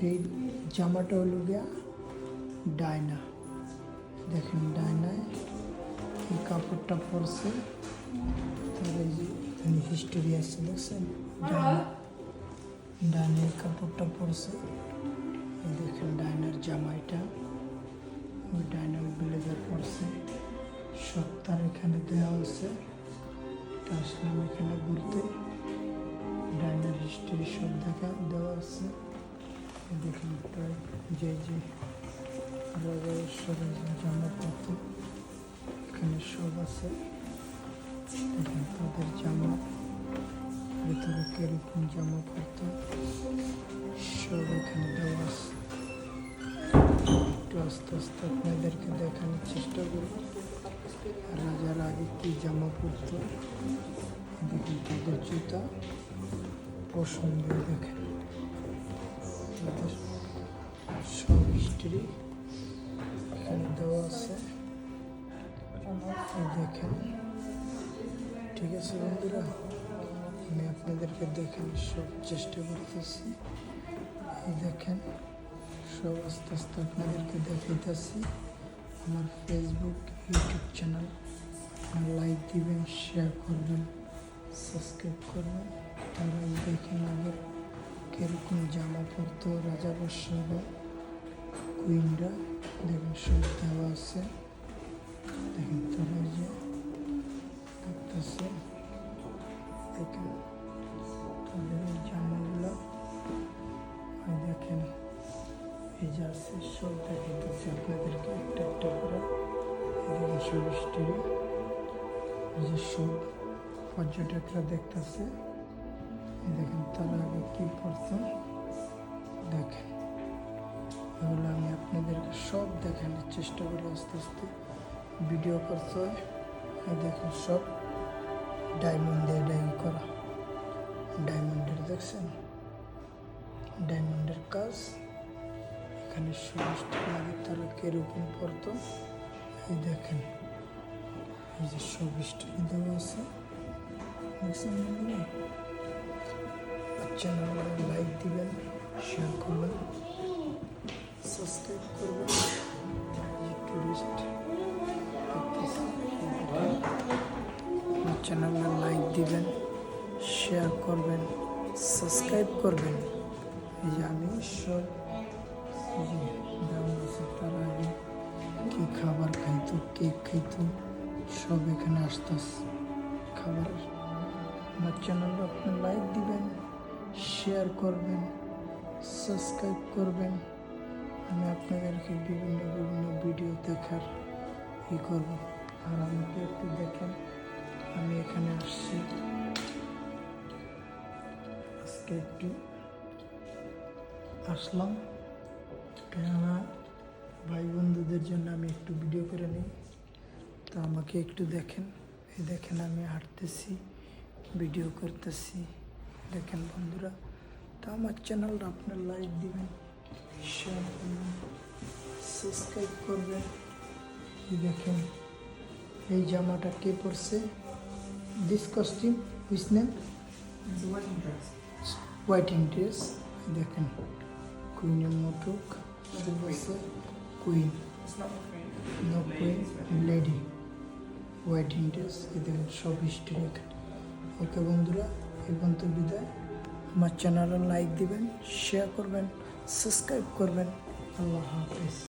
এই জামাটা হলো গিয়া ডায়না, দেখেন ডায়নায় এই কাপড়টা পরছে, তার এই যে হিস্টোরি আছে দেখছেন, ডায়না এই কাপড়টা পরছে, এই দেখেন ডায়নার জামাইটা, ওই ডায়নার ব্লেজার পরছে, সব তার এখানে দেওয়া আছে। আসলাম এখানে ঘুরতে, ডায়নার হিস্টোরি সব দেওয়া আছে। দেখেন প্রায় যে রাজা জামা পরতো এখানে সব আছে। দেখেন তাদের জামা ভেতরে কিরকম জামা পরতো সব এখানে দেওয়া আছে। একটু আস্তে আস্তে আপনাদেরকে দেখানোর চেষ্টা করব রাজার আগে কি জামা পরতো। দেখেন তাদের জুতা পছন্দ, দেখেন তাদের সব হিস্ট্রি এখানে দেওয়া আছে। দেখেন, ঠিক আছে বন্ধুরা, আমি আপনাদেরকে দেখানোর সব চেষ্টা করতেছি। এই দেখেন সব আস্তে আস্তে আপনাদেরকে দেখাইতেছি। আমার ফেসবুক ইউটিউব চ্যানেল লাইক দিবেন, শেয়ার করবেন, সাবস্ক্রাইব করবেন। তারা দেখেন আগে কীরকম জামা পরতো রাজা বাদশাহ বা কুইনরা, দেখেন সব দেওয়া আছে। দেখেন তারা যে দেখতেছে, দেখেন তাদের এই জামাগুলো, দেখেন এই যে আছে সব দেখাইতেছে আপনাদেরকে একটা একটা করে। দেখেন সব স্টোরি যে সব পর্যটকরা দেখতেছে। দেখেন তারা আগে কী করতো, দেখেন এগুলো আমি আপনাদেরকে সব দেখানোর চেষ্টা করি, আস্তে আস্তে ভিডিও করতে হয়। দেখেন সব ডায়মন্ড দিয়ে ডাইং করা, ডায়মন্ডের দেখছেন ডায়মন্ডের কাজ। এখানে সমস্ত আগে তারা কিরকম পড়তো, এই দেখেন এই যে সব স্টোরি দেওয়া আছে দেখছেন। চ্যানেলে লাইক দিবেন, শেয়ার করবেন, সাবস্ক্রাইব করবেন। টুরিস্ট চ্যানেলে লাইক দিবেন, শেয়ার করবেন, সাবস্ক্রাইব করবেন। এই যে আমি সব তারা আগে কী খাবার খাইতো, কেক খাইতো, সব এখানে আসতেছে খাবারের। আমার চ্যানেলে আপনি লাইক দিবেন, শেয়ার করবেন, সাবস্ক্রাইব করবেন। আমি আপনাদেরকে বিভিন্ন ভিডিও দেখার করব। আর আমাকে একটু দেখেন, আমি এখানে আসছি আজকে একটু আসলাম, কেননা ভাই বন্ধুদের জন্য আমি একটু ভিডিও করে নিই। তো আমাকে একটু দেখেন, এই দেখেন আমি হাঁটতেছি, ভিডিও করতেছি। দেখেন বন্ধুরা, তো আমার চ্যানেলটা আপনার লাইক দিবেন, শেয়ার করবেন, সাবস্ক্রাইব করবেন। দেখেন এই জামাটা কে পরছে, this costume which name, whiting dress. দেখেন কুইনের মুটুক বলছে, queen no queen lady, whiting dress. এই দেখেন সব হিস্ট্রি এখানে। ওকে বন্ধুরা, এই পর্যন্ত বিদায়। আমার চ্যানেলে লাইক দিবেন, শেয়ার করবেন, সাবস্ক্রাইব করবেন। আল্লাহ হাফেজ।